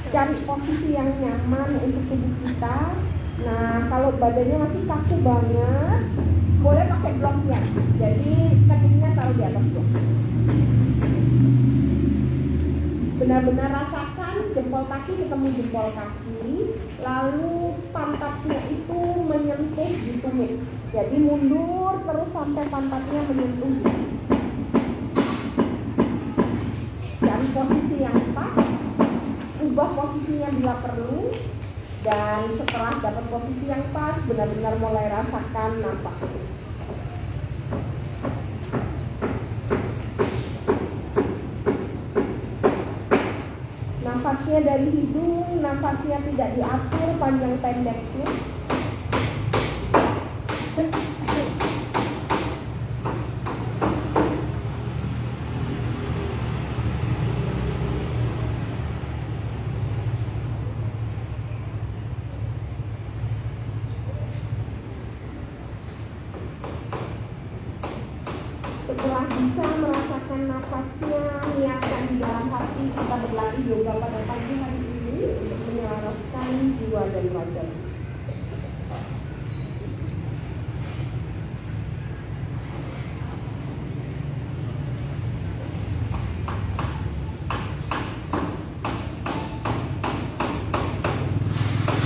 Cari posisi yang nyaman untuk tubuh kita. Nah, kalau badannya masih kaku banget, boleh pakai blok ya. Jadi kakinya taruh di atas blok. Benar-benar rasakan jempol kaki ketemu jempol kaki, lalu pantatnya itu menyentuh di tumit. Jadi mundur terus sampai pantatnya menyentuh. Cari posisi yang pas, ubah posisinya bila perlu, dan setelah dapat posisi yang pas, benar-benar mulai rasakan nafas. Nafasnya dari hidung, nafasnya tidak diatur panjang pendeknya. Setelah bisa merasakan nafasnya, niatkan di dalam hati kita berlatih yoga pada pagi hari ini untuk menyelaraskan jiwa dan raga.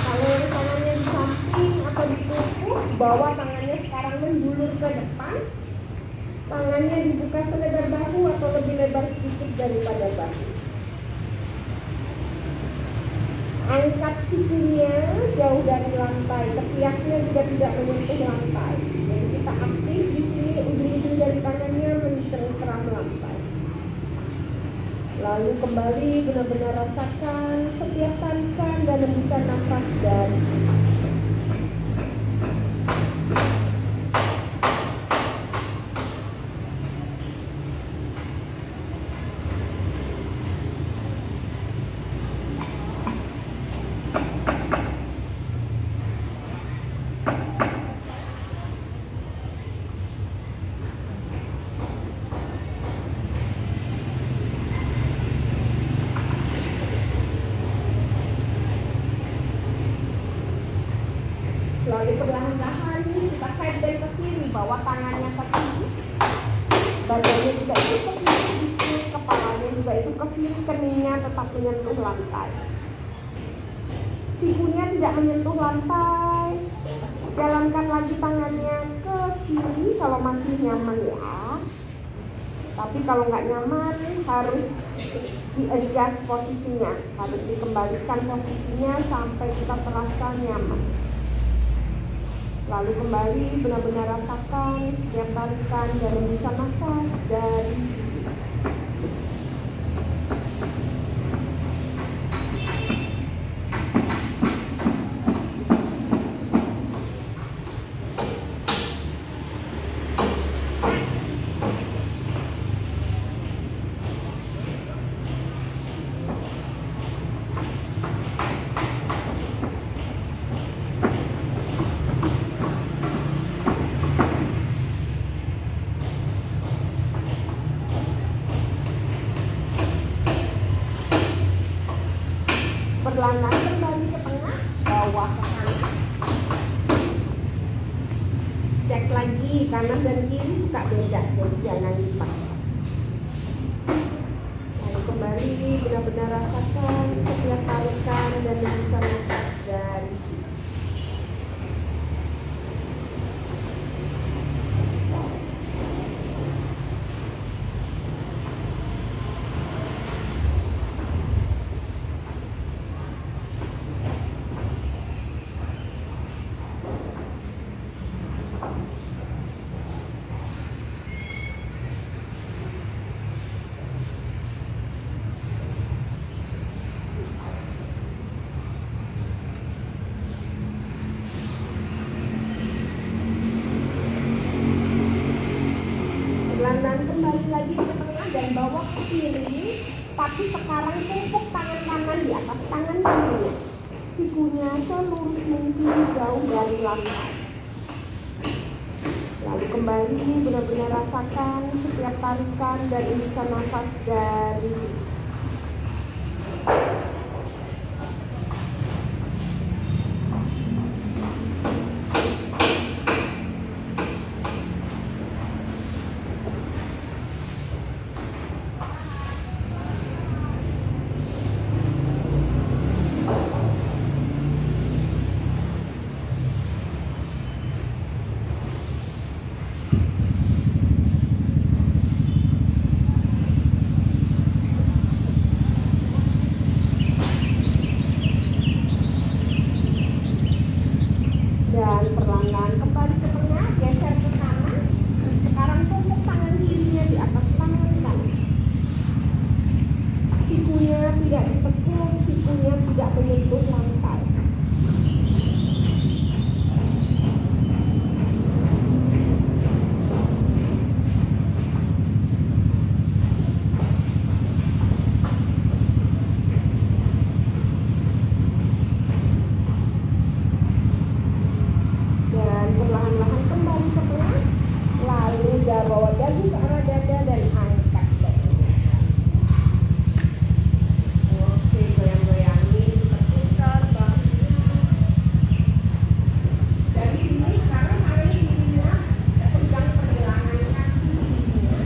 Kalau tangannya di samping atau di punggung, bawa tangannya sekarang menjulur ke depan. Tangannya dibuka selebar bahu atau lebih lebar sedikit daripada bahu. Angkat sikunya jauh dari lantai, ketiaknya juga tidak menyentuh lantai. Jadi kita aktif di sini, ujung-ujung dari tangannya mencerah lantai. Lalu kembali benar-benar rasakan setiap tarikan dan hembuskan nafas dari lalu perlahan-lahan kita side bend ke kiri, bawa tangannya ke kiri, badannya juga itu ke kiri, kepalanya juga itu ke kiri, keningnya tetap menyentuh lantai, sikunya tidak menyentuh lantai. Jalankan lagi tangannya ke kiri kalau masih nyaman ya, tapi kalau nggak nyaman harus di-adjust posisinya, harus dikembalikan posisinya sampai kita terasa nyaman. Lalu kembali benar-benar rasakan setiap tarikan dan hembuskan nafas dari perlahan kembali ke tengah, bawah ke kanan. Cek lagi kanan dan kiri suka beda, jadi jangan dipaksa. Lalu kembali benar-benar rasakan setiap tarikan dan hembuskan nafas dari kembali lagi ke tengah dan bawa ke kiri, tapi sekarang tumpuk tangan kanan di atas tangan kiri, sikunya selurus mungkin jauh dari lantai. Lalu kembali benar-benar rasakan setiap tarikan dan hembuskan nafas dari Perlahan-lahan kembali ke tengah, geser ke kanan. Sekarang tumpuk tangan kirinya di atas tangan kanan. Sikunya tidak ditekuk, sikunya tidak menyentuh lantai. Dan perlahan-lahan kembali ke tengah, lalu bawa dagu ke arah dada dan angkat dagunya. Oke, goyang-goyangin, tekukkan bahunya. Dari sini sekarang tangan kirinya pegang pergelangan kaki kirinya.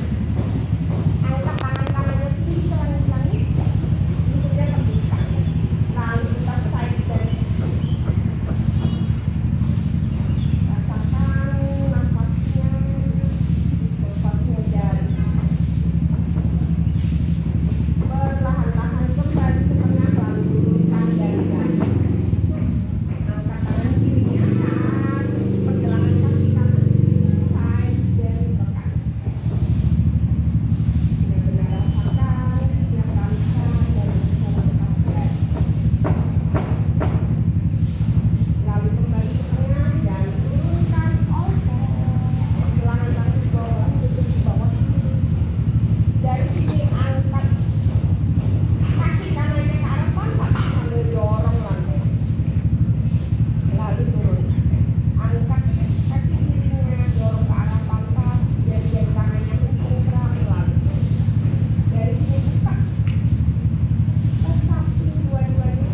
Angkat tangan kanannya tinggi ke langit-langit, lututnya terbuka. Lalu kita side bend. Rasakan nafasnya, nafasnya dari perlahan-lahan kembali ke tengah, lalu turunkan dari dada. Angkat tangan kirinya angkat, pergelangan kaki kanan, side bend ke kanan. Benar-benar rasakan setiap langkah dan cara nafasnya. Lalu kembali ke tengah dan turunkan otot. Perlahan kaki bawah, tutup di bawah. Dari sini angkat kaki kanannya ke arah pantat sambil dorong lantai. Lalu turun. Angkat kaki kirinya, dorong ke arah pantat. Jari-jari tangannya mencengkram. Lalu dari sini buka ke samping dua-duanya.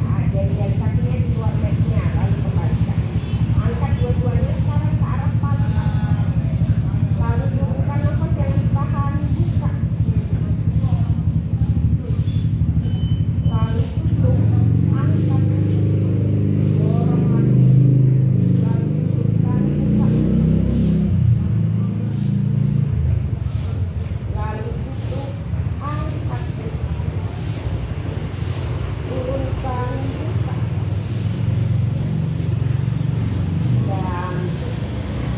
Nah, jari-jari kakinya di luar backnya, lalu kembalikan. Angkat dua-duanya sekarang ke arah pantat. Lalu turunkan nafas, jangan ditahan, buka. Lalu tutup, angkat, dorong lagi. Lalu turunkan, buka. Lalu tutup, angkat, turunkan, buka. Dan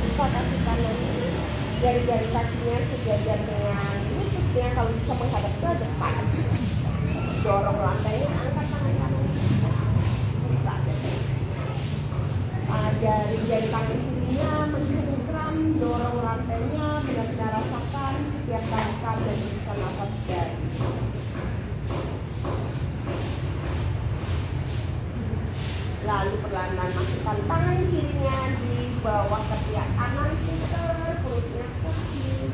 buka kaki kanan, jari-jari kakinya sejajar dengan lututnya, kalau bisa menghadap ke depan. Dorong lantainya, angkat tangan kanan, buka. Jari-jari tangan kirinya mencengkram, dorong lantainya, benar-benar rasakan setiap langkah dan bisa nafas dari. Lalu perlahan-lahan masukkan tangan kirinya di bawah ketiak kanan, putar perutnya ke kiri.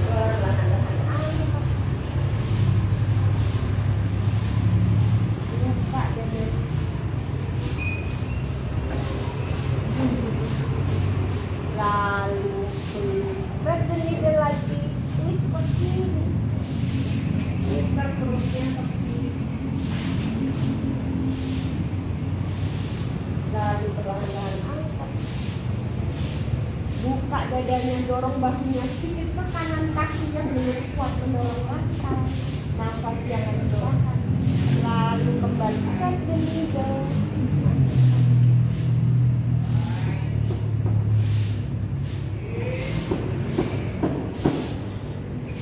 Perlahan-lahan angkat. Buka dada. Lalu spread the needle lagi, twist ke kiri. Putar perutnya ke kiri. Lalu perlahan-lahan angkat. Buka dadanya, dorong bahunya sedikit ke kanan, kakinya benar kuat mendorong lantai. Nafas jangan ditahan. Lalu kembali spread the needle.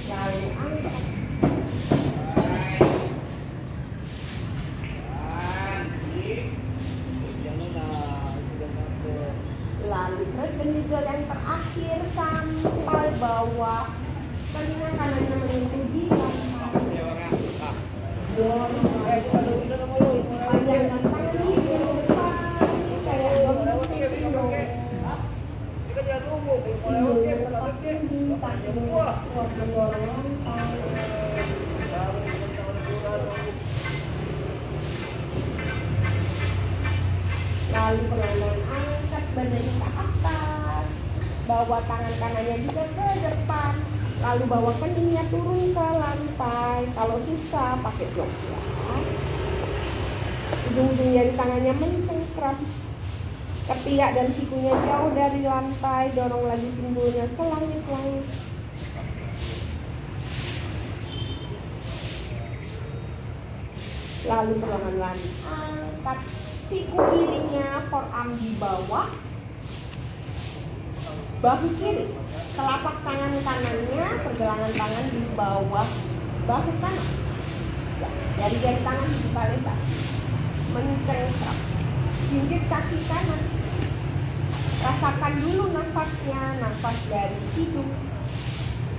Lalu angkat. Lalu press the needle yang terakhir sampai bawah. Telinga kanannya menyentuh di lantai. Dorong panjangkan tangan ke depan kayak dorong sindrom. Lepas tinggi, tangan kuat mendorong lantai. Lalu perlahan angkat badannya ke atas, bawa tangan kanannya juga ke depan, lalu bawa keningnya turun ke lantai. Kalau susah pakai jok ya. Ujung-ujung jari tangannya mencengkram, ketiak dan sikunya jauh dari lantai, dorong lagi pinggulnya ke langit-langit. Lalu perlahan-lahan angkat siku kirinya, forearm di bawah, bahu kiri, telapak tangan kanannya, pergelangan tangan di bawah bahu kanan. Jari-jari tangan dibuka lebar, mencengkram, jinjit kaki kanan. Rasakan dulu nafasnya, nafas dari hidung.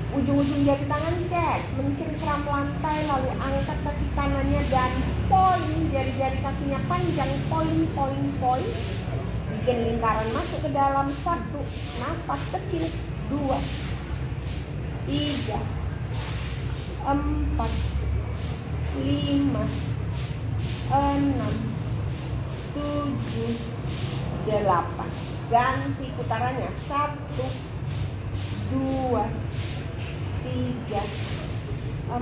Ujung-ujung jari tangan cek, mencengkram lantai, lalu angkat kaki kanannya dan poin, jari-jari kakinya panjang, poin. Bikin lingkaran masuk ke dalam. 1, nafas kecil. 2, 3, 4, 5, 6, 7, 8. Ganti putarannya. 1, 2, 3, 4,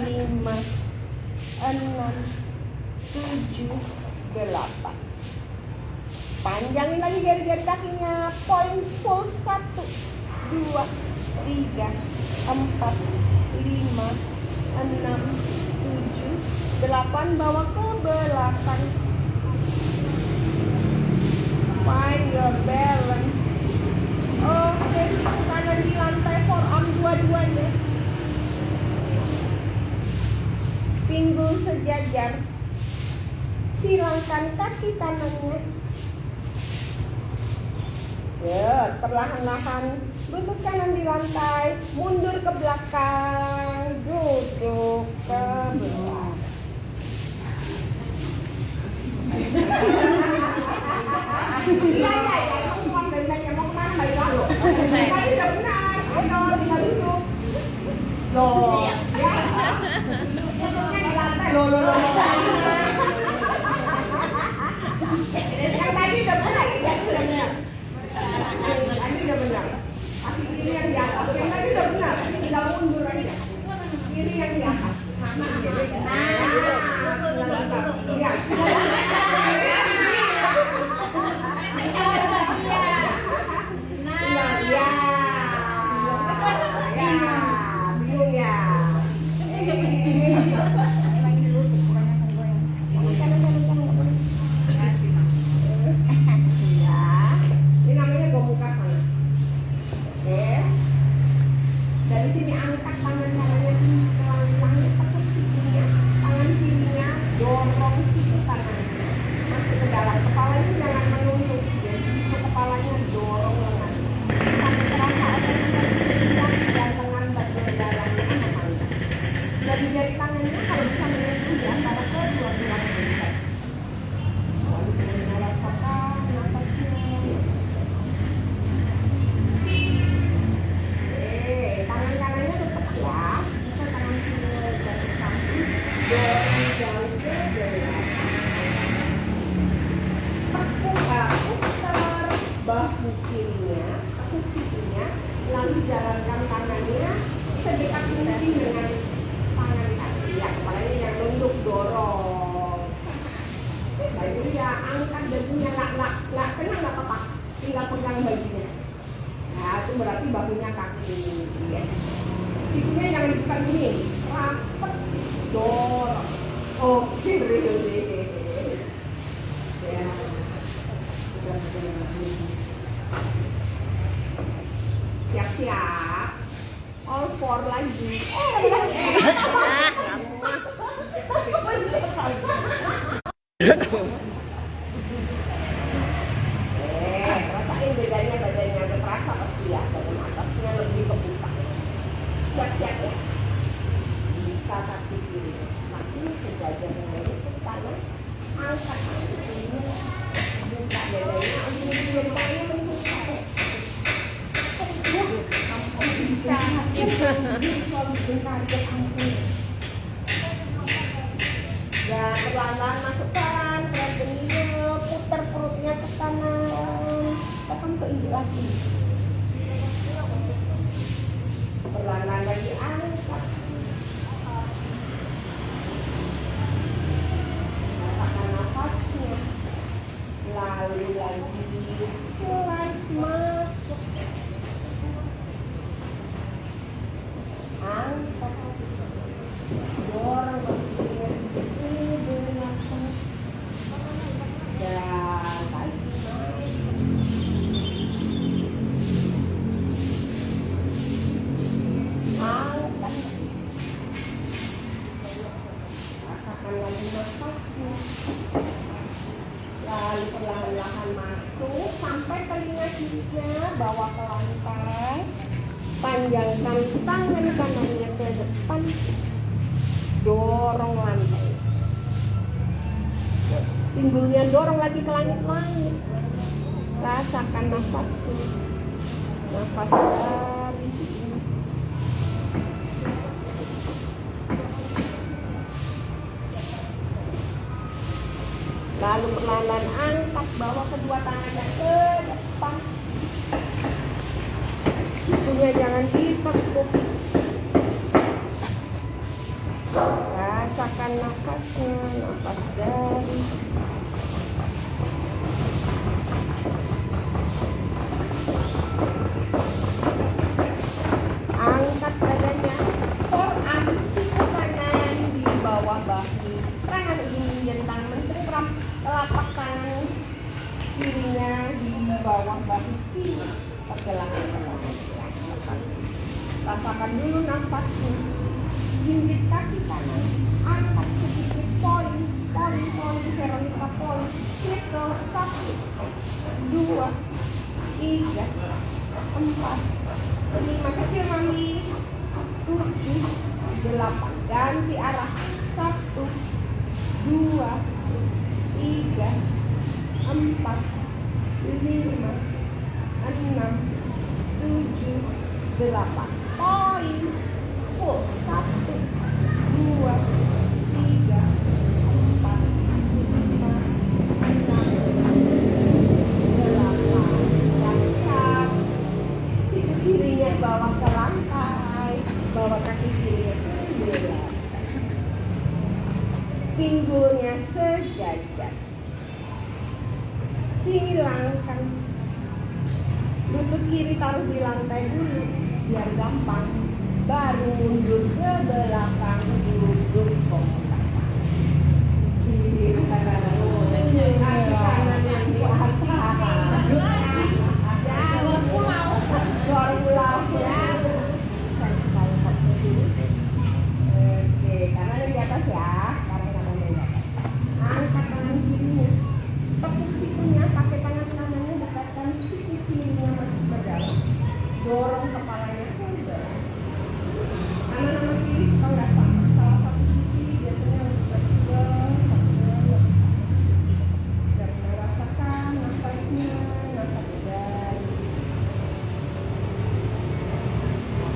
5, 6, 7, 8. Panjangin lagi jari-jari kakinya. Poin full. 1, 2, 3, 4, 5, 6, 7, 8. Bawa ke belakang. Find your balance. Oke, kanan di lantai, forearm dua-duanya. Pinggul sejajar. Silangkan kaki kanannya. Perlahan-lahan lutut kanan di lantai, mundur ke belakang, duduk ke belakang. Iya, kamu mau belajarnya mau kemana Mbak Ira? Tadi udah benar, ayo tinggal duduk. Loh, duduknya di lantai. Loh. Yang tadi udah benar, Tadi udah benar. Kaki kiri yang di atas. Yang tadi udah benar. Tinggal mundur aja. Kiri yang di atas. Bingung ya. Ini namanya gomuka sana. Oke. Dari sini angkat tangan kanannya pelan-pelan, tekuk sikunya, tangan kirinya dorong siku kanannya masuk ke dalam. Kepalanya jangan menunduk, jadi kepalanya dorong lengan sampai terasa ada yang dan lengan bagian dalamnya mengangkat. Dari jari tangannya kalau bisa menyentuh di antara kedua tulang rusuk. Lalu kemudian rasakan nafasnya. Tangan kanannya tetap ya, bisa tangan kirinya dari samping, dorong jauh ke belakang. Putar bahu kirinya, tekuk sikunya, lalu jalankan tangannya sedekat mungkin dengan tangan kaki. Ya, kepalanya yang nunduk, dorong. Baru ya, angkat bajunya, nggak kena nggak apa-apa, tinggal pegang bajunya. Nah, itu berarti bahunya kaki. Yes. Sikunya jangan dibuka gini, rapet, dorong. Oke, ya. Siap-siap. All four lagi. Rasain bedanya badannya agak terasa pasti ya. Badan atasnya lebih kebuka. Siap-siap ya. Buka kaki kiri, kaki sejajar dengan lutut kanan. Angkat kaki kirinya, buka dadanya, ujung-ujung jempolnya membuka. Bisa bentar, ampun. Dan perlahan-lahan masukkan keranjangnya, putar perutnya ke kanan, tekan ke injek lagi. Perlahan-lahan lagi angkat. Rasakan nafasnya. Lalu lagi slide masuk. Angkat. Dorong bagian Dan lagi angkat, rasakan lagi nafasnya, lalu perlahan-lahan masuk sampai telinga kirinya, bawa ke lantai, panjangkan tangan kanannya ke depan, dorong lantai, pinggulnya dorong lagi ke langit-langit, rasakan nafasnya, nafas dari sini. Lalu perlahan angkat, bawa kedua tangannya ke depan, sikunya jangan ditekuk, rasakan nafasnya, nafas dari angkat badannya, forearm siku kanan di bawah bahu, tangan ini jadi tangan mencengkram, telapak tangan kirinya di bawah bahu kiri, pergelangan tangan. Rasakan dulu nafasnya, jinjit kaki kanan, angkat sedikit, poin, Veronica poin, circle, 1, 2, 3, 4, 5, kecil mami, 7, 8, ganti arah, 1, 2, 3, 4, 5, 6, 7, 8, poin, full, 1, 2, 3, 4, 5, 6, 8, angkat, siku kirinya bawa ke lantai, bawa kaki kirinya ke belakang, pinggulnya sejajar, silangkan, lutut kiri taruh di lantai dulu biar gampang, baru mundur ke belakang, duduk kompas. Kaki kanan yang di atas, jangan pulau ya. Oke, kanan di atas ya, sekarang kanan di atas. Angkat tangan kirinya, tepuk sikunya, pakai tangan kanannya dekatkan siku kirinya masuk ke dalam, dorong kepalanya ke dalam. Kanan sama kiri suka nggak sama, salah satu sisi biasanya lebih fleksibel, dan merasakan nafasnya, nafas dari.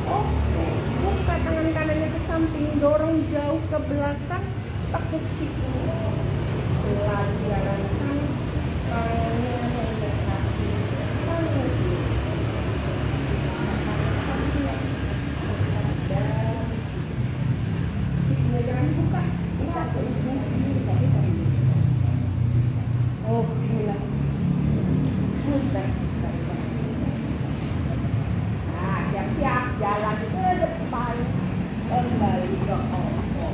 Oke, buka tangan kanannya ke samping, dorong jauh ke belakang, tekuk sikunya, lalu jalankan tangannya mendekati tangan kiri. Jangan buka, ini satu ujung sini, tapi satu. Oh, gila. Muter. Nah, siap-siap jalan ke depan, kembali ke ombak.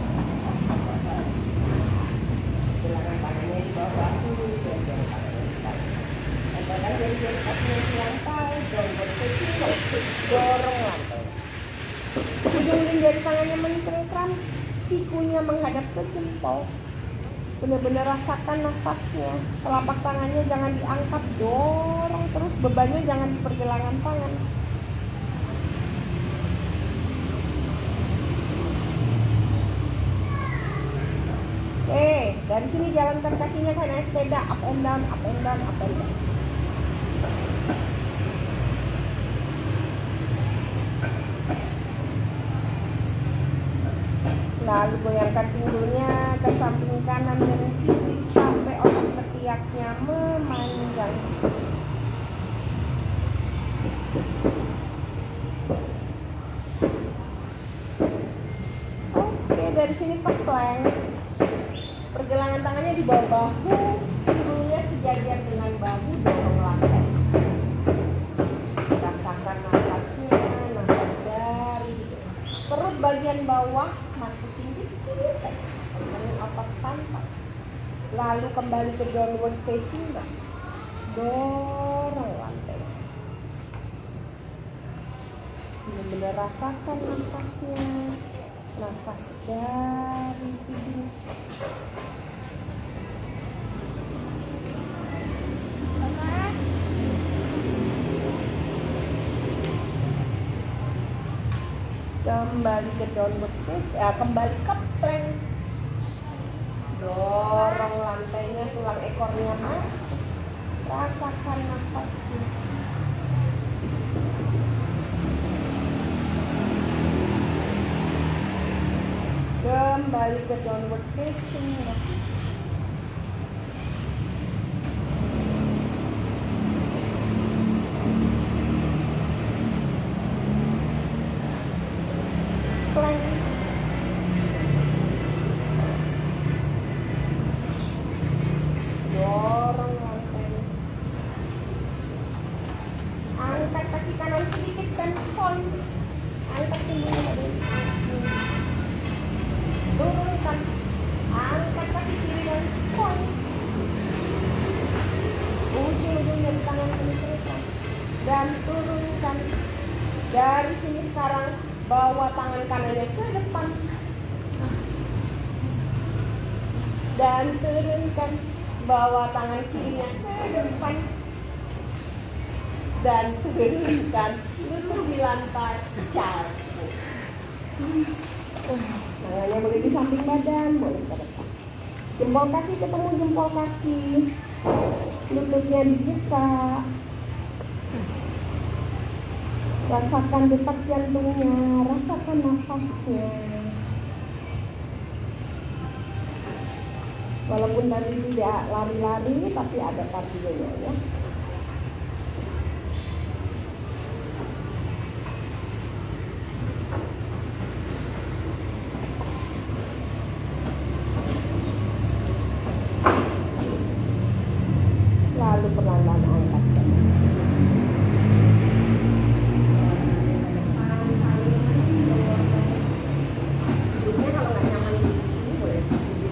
Belakang tangannya di bawah bahu, jongkok tangannya di depan. Badan dari kaki di lantai, jongkok ke sini, dorong lantai. Ujung jari tangannya mencengkram, sikunya menghadap ke jempol. Benar-benar rasakan nafasnya, telapak tangannya jangan diangkat, dorong terus, bebannya jangan di pergelangan tangan. Oke, dari sini jalankan kakinya kayak naik sepeda, up and down, up and down, up and down. Lalu goyangkan pinggulnya ke samping kanan dan kiri sampai otot ketiaknya memanjang. Oke, dari sini ke plank. Pergelangan tangannya di bawah bahu, pinggulnya sejajar dengan bahu, dorong lantai. Rasakan nafasnya, nafas dari perut bagian bawah masukin dikit, tekan Lalu kembali ke downward facing dog. Dorong lantai. Benar-benar rasakan nafasnya. Nafas dari hidung. Kembali ke downward face, kembali ke plank. Dorong lantainya, tulang ekornya mas. Rasakan nafasnya. Kembali ke downward facing. Plank. Dorong lantai. Angkat kaki kanan sedikit dan point. Angkat tinggi dari turunkan. Angkat kaki kiri dan point. Ujung-ujungnya di tangan penutupan. Dan turunkan. Dari sini sekarang bawa tangan kanannya ke depan. Dan turunkan. Bawa tangan kirinya ke depan. Dan turunkan. Duduk di lantai. Tangannya boleh di samping badan, boleh ke depan. Jempol kaki ketemu jempol kaki. Lututnya dibuka. Rasakan detak jantungnya, rasakan nafasnya. Walaupun tadi tidak lari-lari, tapi ada kardionya ya. Lalu perlahan-lahan angkat. Duduknya kalau nggak nyaman di sini boleh di sini.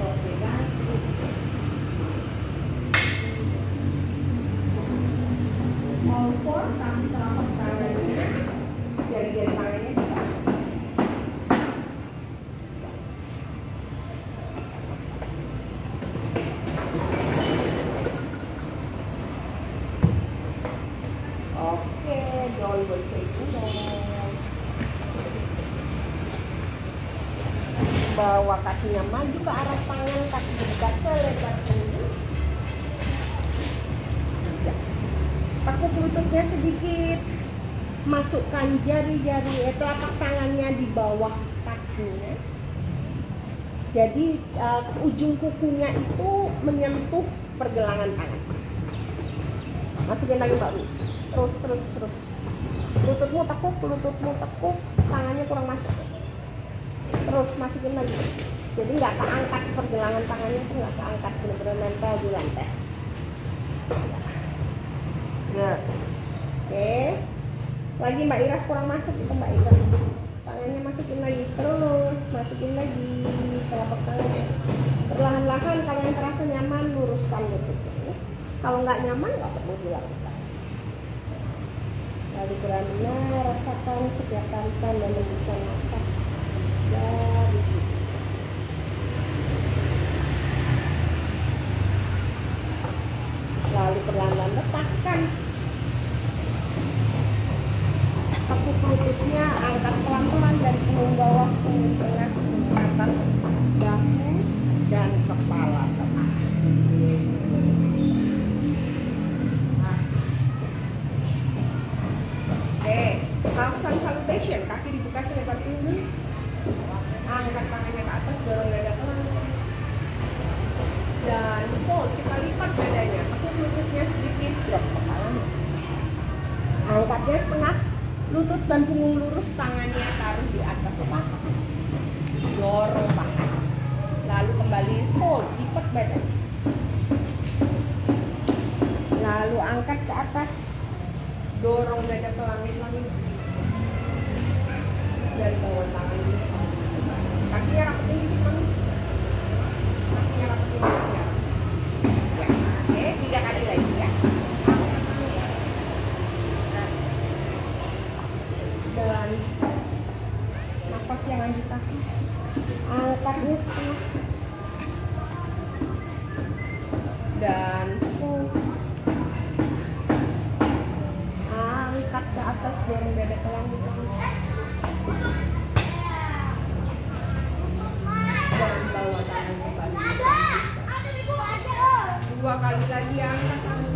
Oke kan? All four, kaki telapak tangannya, jari-jari tangannya juga. Oke, downward facing dog. Bawa kakinya maju ke arah tangan, kaki dibuka selebar mungkin. Tekuk lututnya sedikit. Masukkan jari-jari telapak tangannya di bawah kakinya. Jadi ujung kukunya itu menyentuh pergelangan tangan. Masukin lagi Mbak Bu. Terus. Lututmu tekuk, tangannya kurang masuk. Terus masukin lagi. Jadi nggak keangkat pergelangan tangannya itu nggak keangkat, benar-benar nempel di lantai. Nah, oke. Lagi Mbak Ira kurang masuk itu Mbak Ira. Tangannya masukin lagi, terus masukin lagi telapak tangannya. Perlahan-lahan kalau yang terasa nyaman luruskan lututnya. Kalau nggak nyaman nggak perlu dilakukan. Lalu benar-benar rasakan setiap tarikan dan hembuskan nafas dari sini. Lalu perlahan-lahan lepaskan. Tekuk lututnya, angkat pelan-pelan dari punggung bawah, punggung tengah, punggung atas, bahu, dan kepala tengah. Half sun salutation, kaki dibuka selebar punggung. Angkat tangannya ke atas, dorong dada ke lantai. Dan fold, kita lipat dadanya, tekuk lututnya sedikit, drop kepalanya. Angkatnya setengah, lutut dan punggung lurus, tangannya taruh di atas paha. Dorong paha. Lalu kembali fold, lipat badan. Lalu angkat ke atas, dorong dada ke langit-langit. Dan bawa tangan di samping. Kakinya rapetin dikit mami. kakinya rapetin lagi ya. Ya, oke, 3 kali lagi ya. Dan nafas yang lanjut kaki. Angkatnya setengah. Dan angkat ke atas, dorong dada ke langit. Dan bawa tangan kembali. 2 kali lagi angkat tangan.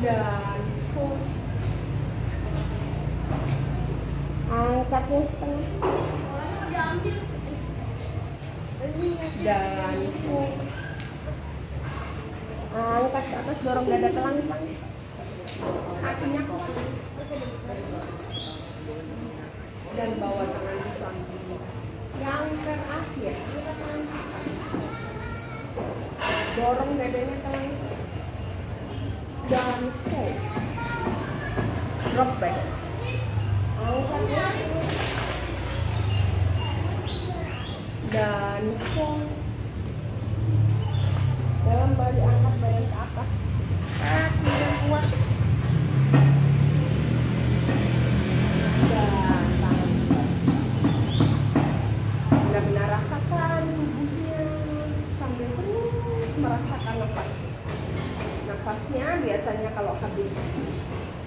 Dan angkatnya setengah. Dan angkat ke atas, dorong dada ke langit. Kakinya kuat. Dan bawa tangan di samping. Yang terakhir, kita tangan ke atas. Dorong dadanya ke langit. Dan fold. Drop back. Angkat dan fold. Dalam balik, angkat badan ke atas. Kaki yang kuat. Dan tangan. Benar-benar rasakan tubuhnya sambil terus merasakan nafas. Nafasnya biasanya kalau habis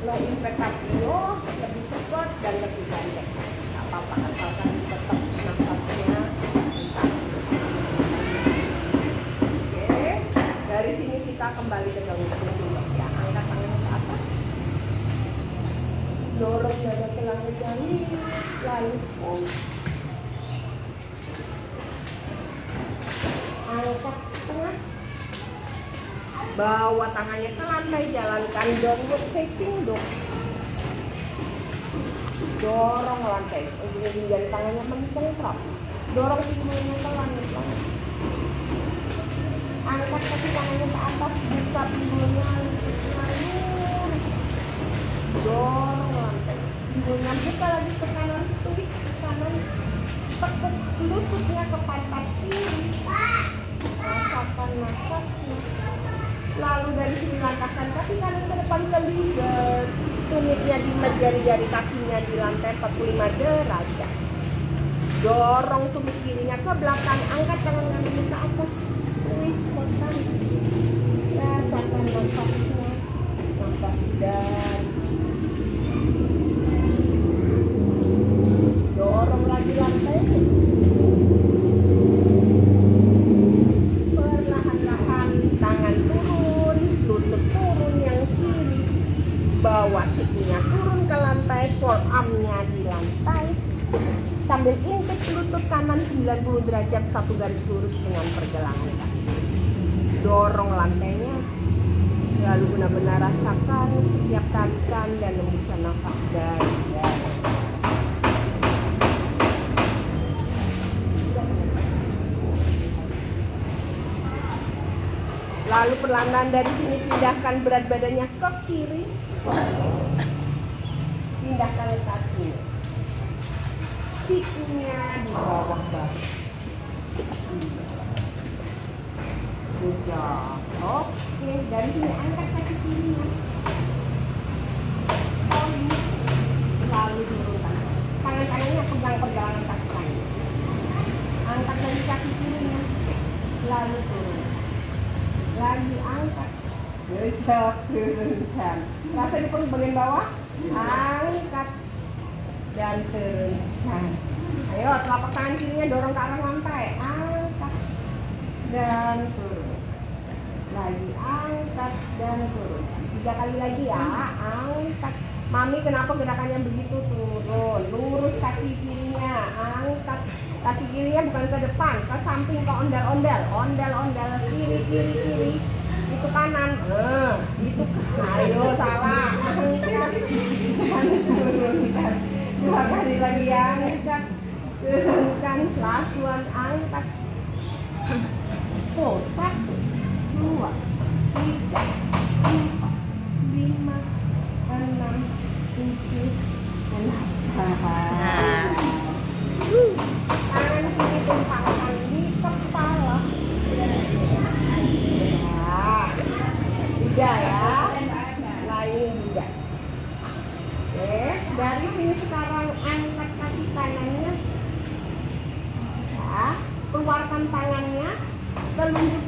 low impact cardio lebih cepat dan lebih pendek. Nggak apa-apa, asalkan tetap nafasnya. Oke, dari sini kita kembali ke sini ya. Angkat tangan ke atas, dorong dada ke langit lalu fold. Angkat setengah. Bawa tangannya ke lantai, jalankan downward facing dog. Dorong lantai, ujung jari tangannya mencengkram. Dorong pinggulnya ke langit. Angkat kaki tangannya ke atas, buka pinggulnya, lurus. Dorong lantai, pinggulnya buka lagi ke kanan, twist ke kanan. Tekuk lututnya ke pantat kiri. Rasakan nafasnya. Lalu dari sini langkahkan kaki kanan ke depan ke lizard. Tumitnya di jari-jari kakinya di lantai 45 derajat. Dorong tumit kirinya ke belakang. Angkat tangan kanannya ke atas. Twist ke kanan. Rasakan nafasnya. Nafas dan dorong lagi lantai. Perlahan-lahan tangan turun, lutut turun yang kiri, bawa sikunya turun ke lantai, forearmnya di lantai, sambil intake lutut kanan 90 derajat, 1 garis lurus dengan pergelangan kaki. Dorong lantainya, lalu benar-benar rasakan setiap tarikan dan hembusan nafas dari jari. Lalu perlahan dari sini pindahkan berat badannya ke kiri. Pindahkan kakinya. Sikunya di bawah bahu. Sudah. Oke, dari sini angkat kaki kirinya. Lalu turunkan. Tangan kanannya pegang pergelangan kaki kanan. Angkat dari kaki kirinya. Lalu turun. Lagi angkat, turunkan. Rasa di perut bagian bawah, angkat dan turunkan. Ayo, telapak tangan kirinya dorong ke arah lantai, angkat dan turun. Lagi angkat dan turun. 3 kali lagi ya, angkat. Mami, kenapa gerakannya begitu? Turun, lurus kaki kirinya, angkat. Kaki kirinya bukan ke depan, ke samping, ke ondel-ondel, ondel-ondel, kiri, itu kanan, itu, ayo salah, angkat, turunkan, 2 kali lagi ya, angkat, turunkan, last one, angkat, 1, 2, 3, 4, 5, 6, 7, 8.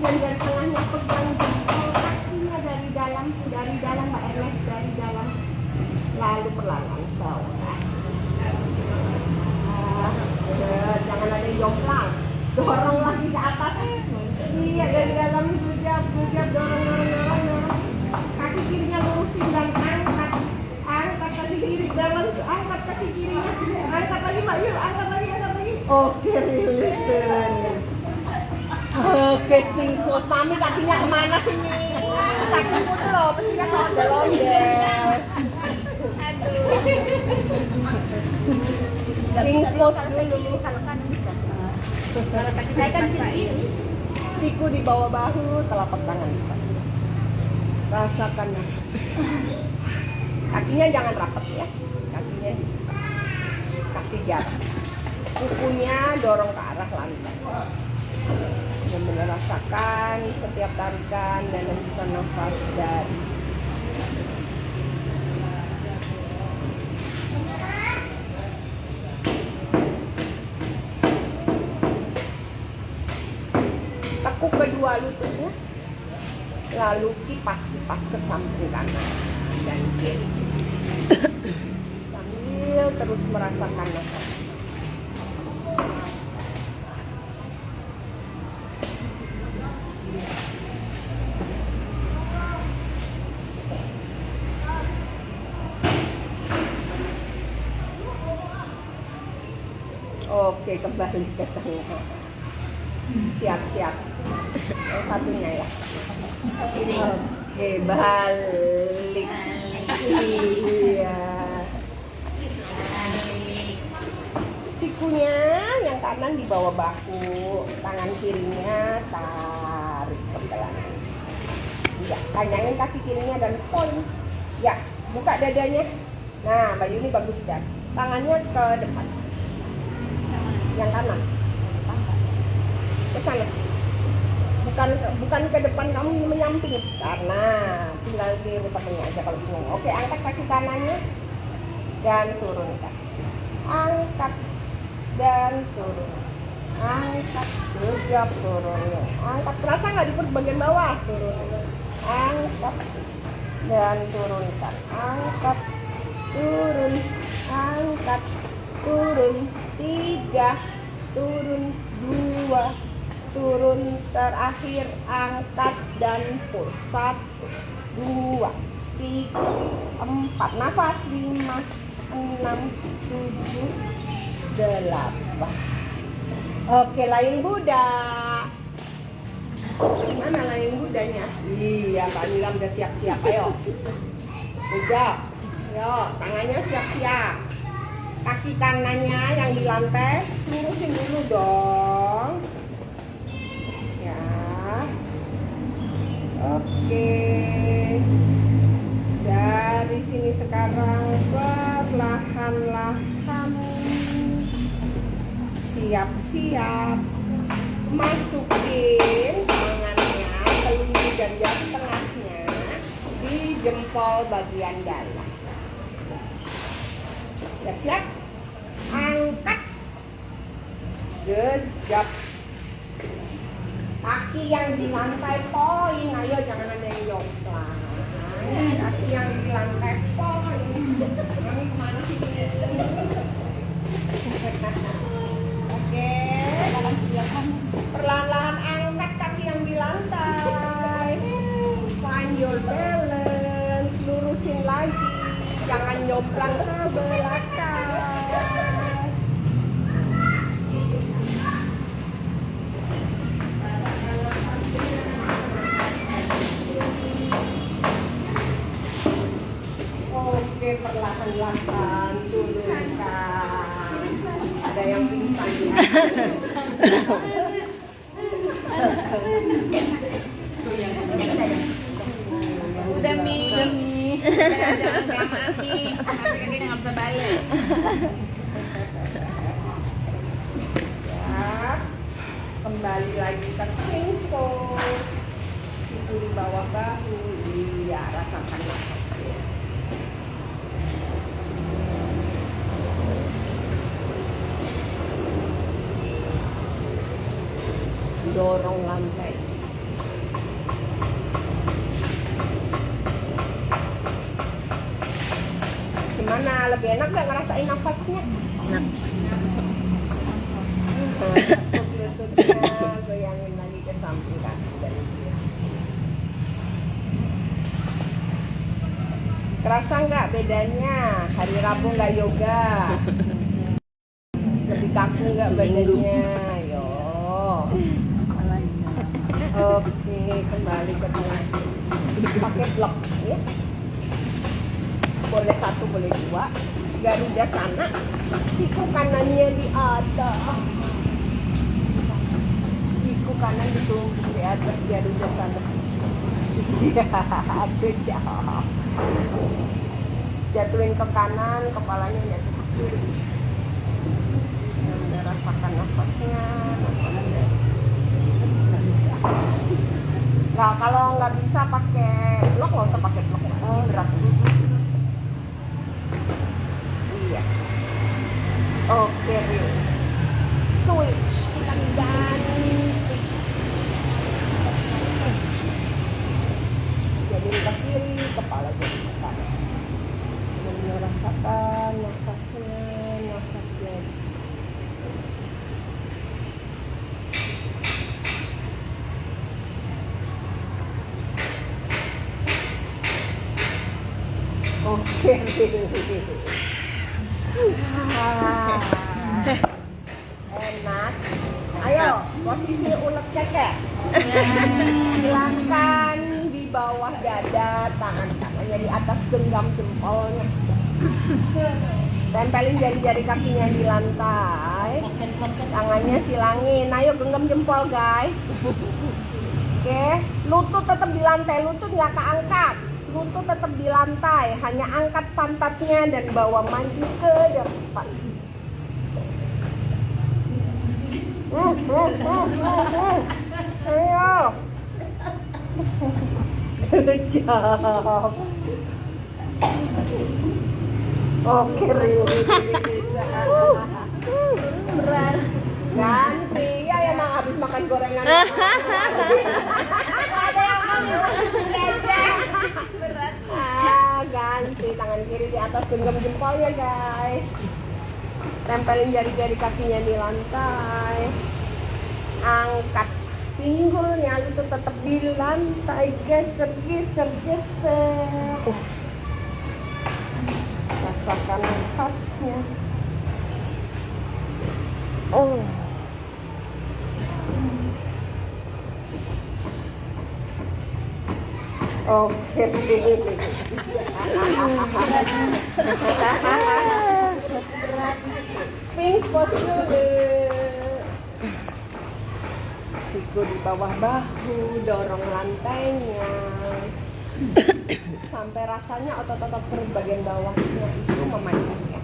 bagian dari tengahnya pegang jempol kakinya dari dalam Mbak Ernest, dari dalam. Lalu perlahan bawah. Jangan ada yang jomplang. Dorong lagi ke atas. Iya, dari dalam gujab, dorong. Kaki kirinya lurusin dan angkat kaki kiri dalam, angkat kaki kirinya, angkat lagi Mbak Yul, angkat lagi. Oke, rilisin. Oke, swing pose. Mami kakinya kemana sih nih? Kakimu tuh loh, pastinya kalau ada londel. Aduh. Swing pose dulu. Kalau kan bisa. Kalau kaki saya kan kiri. Siku di bawah bahu, telapak tangan bisa. Rasakan nafas. Kakinya jangan rapat ya. Kakinya kasih jarak. Kukunya dorong ke arah lantai. Benar-benar rasakan setiap tarikan dan hembusan nafas dari tekuk kedua lututnya, lalu kipas ke samping kanan dan kiri sambil terus merasakan nafas. Oke, kembali ke tengah. Siap. Yang satunya ya. Oke, balik. Iya. Sikunya yang kanan di bawah bahu, tangan kirinya tarik ke belakang. Ya, tanyain kaki kirinya dan point. Ya, buka dadanya. Nah, Mbak Yuni bagus dan tangannya ke depan. Yang kanan ke sana, bukan ke depan, kamu menyamping karena tinggal di tengahnya aja kalau bingung. Oke, angkat kaki kanannya dan turunkan, angkat dan turun, angkat, gejap, turun, angkat. Terasa nggak di perut bagian bawah? Turun, angkat dan turunkan, angkat, turun, angkat, turun, 3, turun, 2, turun, terakhir angkat dan push. 1, 2, 3, 4, nafas. 5, 6, 7, 8. Oke, layang Buddha. Mana layang Budanya? Iya, Mbak Nilam udah siap-siap. Ayo, Buddha. Ayo, tangannya siap-siap. Kaki kanannya yang di lantai lurusin dulu dong ya. Oke, dari sini sekarang perlahan-lahan siap-siap masukin tangannya, telunjuk dan jari tengahnya di jempol bagian dalam. Siap-siap, angkat, gejap. Kaki yang di lantai poin, ayo jangan ada yang jomplang. Kaki yang di lantai poin. Ini kemana sih? Oke, perlahan-lahan angkat kaki yang di lantai. Find your balance, lurusin lagi. Jangan jomplang ke belakang. Oke, perlahan-lahan turunkan. Ada yang pingsan ya. Udah Mi. Jangan Mami. Nanti kakinya nggak bisa balik. Ya, kembali lagi ke swing pose. Itu di bawah bahu. Iya, rasakan nafasnya. Dorong lantai. lebih enak nggak ngerasain nafasnya? Enak. Lututnya goyangin lagi ke samping kaki dan kiri. Kerasa nggak bedanya? Hari Rabu nggak yoga? Lebih kaku nggak badannya? Yo. Oke, kembali ke tengah. Pakai blok ya. Boleh satu, boleh dua. Garuda sana. Siku kanannya di atas. Siku kanan ditumpuk di atas Garuda sana. Good job. Jatuhin ke kanan, kepalanya jatuh ke kiri. Udah rasakan nafasnya. Nggak bisa. Nah, kalau nggak bisa pakai blok, nggak usah pakai blok. Oh, berat. Iya. Oke, Riz. Switch. Kita ganti. Jadi ke kiri, kepala jadi ke kanan. Benar-benar rasakan nafasnya. Oke, enak. Ayo, posisi ulet keke. Hilangkan di bawah dada, tangannya di atas genggam jempolnya. Tempelin jari-jari kakinya di lantai. Tangannya silangin. Ayo genggam jempol, guys. Oke, lutut tetap di lantai, lutut nggak keangkat. Lutut tetap di lantai, hanya angkat pantatnya dan bawa maju ke depan. Ayo. Good job. Oke, berat. Ganti, ya emang habis makan gorengan. Ada yang mau berat. Ganti tangan kiri di atas genggam jempolnya, guys. Tempelin jari-jari kakinya di lantai. Angkat pinggulnya, lutut tetap di lantai. Geser. Rasakan nafasnya. Oh. Oke. Sphinx posture. Siku di bawah bahu, dorong lantainya. Sampai rasanya otot-otot perut bagian bawahnya itu memanjang ya.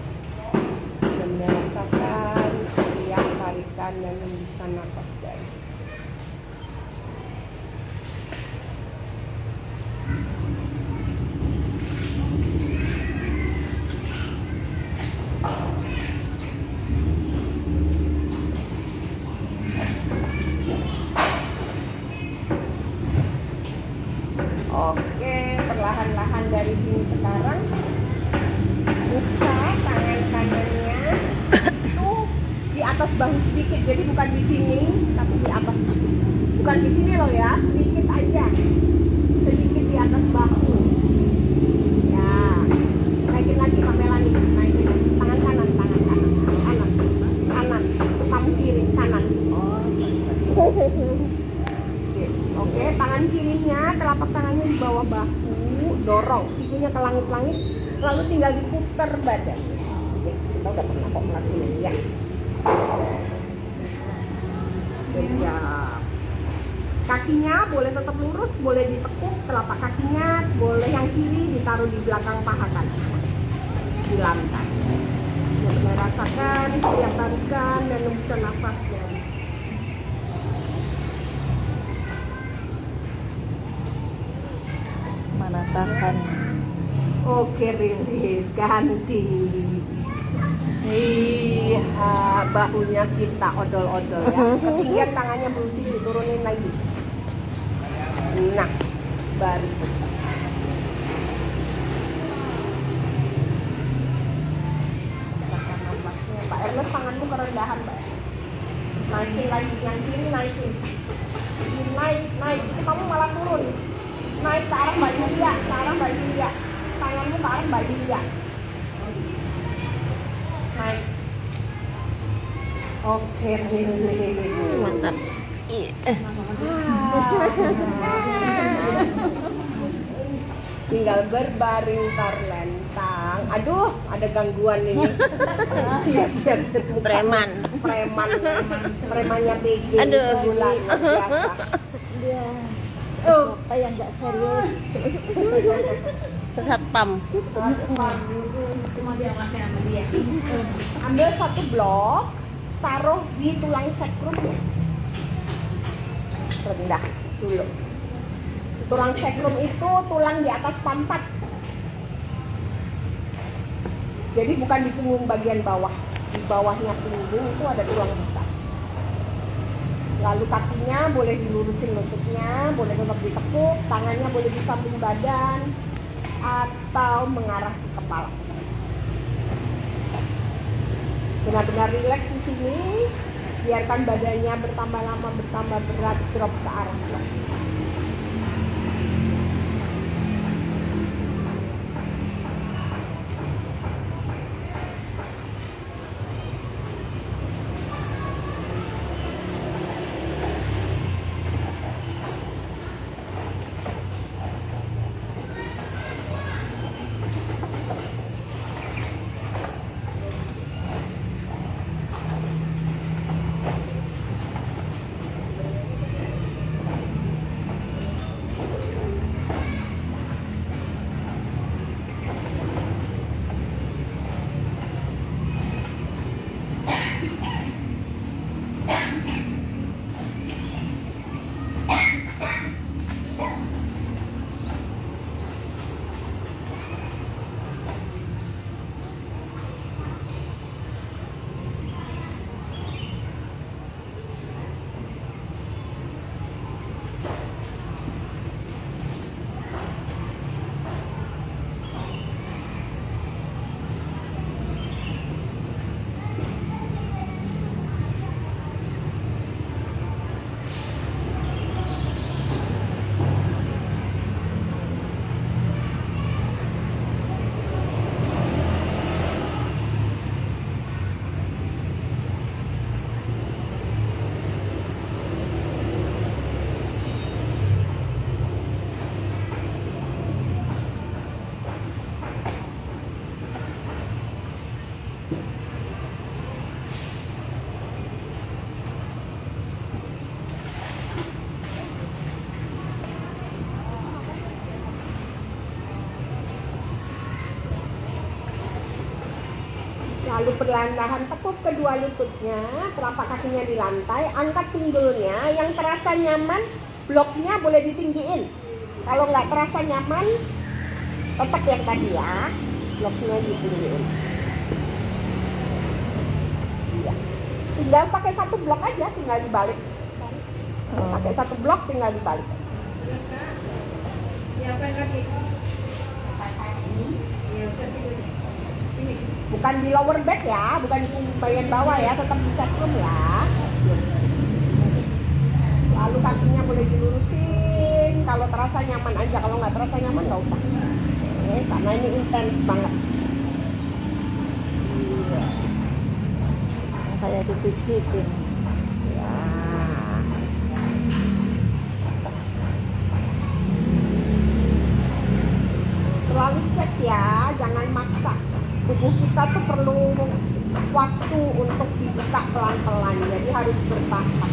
Dan merasakan setiap tarikan dan hembusan nafas dari. Oke, perlahan-lahan dari sini sekarang buka tangan kanannya itu di atas bahu sedikit, jadi bukan di sini tapi di atas, bukan di sini loh ya, sedikit aja, sedikit di atas bahu ya. Naikin lagi Pamela nih, naikin lagi. Tangan kanan, thumb kiri kanan. Oke, tangan kirinya, telapak tangannya di bawah bahu, dorong sikunya ke langit-langit, lalu tinggal diputar badan. Yes, kita udah pernah kok ngelakuin ini ya. Ya. Kakinya boleh tetap lurus, boleh ditekuk, telapak kakinya boleh yang kiri ditaruh di belakang paha kanan, di lantai. Benar-benar rasakan setiap tarikan dan hembusan nafasnya. Tahan. Oke, rilis, ganti. Iya, bahunya kita odol-odol ya. Ketinggian tangannya berusi diturunin lagi. Nah, baru. naik. Itu kamu malah turun. Naik ke arah Mbak Yulia, tanganmu ke arah Mbak Yulia. Naik. Oke, Mantap. Tinggal berbaring terlentang. Aduh, ada gangguan ini. Lihat premannya PG. Aduh. Bulan biasa. Dia apa yang nggak serius. Satpam. Semua dia masih sama dia. Ambil satu blok, taruh di tulang sekrum rendah dulu. Tulang sekrum itu tulang di atas pantat. Jadi bukan di punggung bagian bawah. Di bawahnya punggung itu ada tulang besar. Lalu kakinya boleh dilurusin lututnya, boleh tetap ditekuk, tangannya boleh di samping badan atau mengarah ke kepala. Benar-benar rileks di sini, biarkan badannya bertambah lama, bertambah berat, drop ke arah blok. Lalu perlahan-lahan tekuk kedua lututnya, telapak kakinya di lantai, angkat pinggulnya. Yang terasa nyaman, bloknya boleh ditinggiin. Kalau nggak terasa nyaman, tetap yang tadi ya, bloknya ditinggiin. Iya. Tinggal pakai satu blok aja, tinggal dibalik. Pakai satu blok, tinggal dibalik. Bukan di lower back ya, bukan di bagian bawah ya, tetap di sekrum ya. Lalu kakinya boleh dilurusin, kalau terasa nyaman aja, kalau nggak terasa nyaman nggak usah. Oke, karena ini intens banget. Iya. Kayak dipijitin. Ya. Selalu cek ya, jangan maksa. Tubuh kita tuh perlu waktu untuk dibuka pelan-pelan, jadi harus bertahap.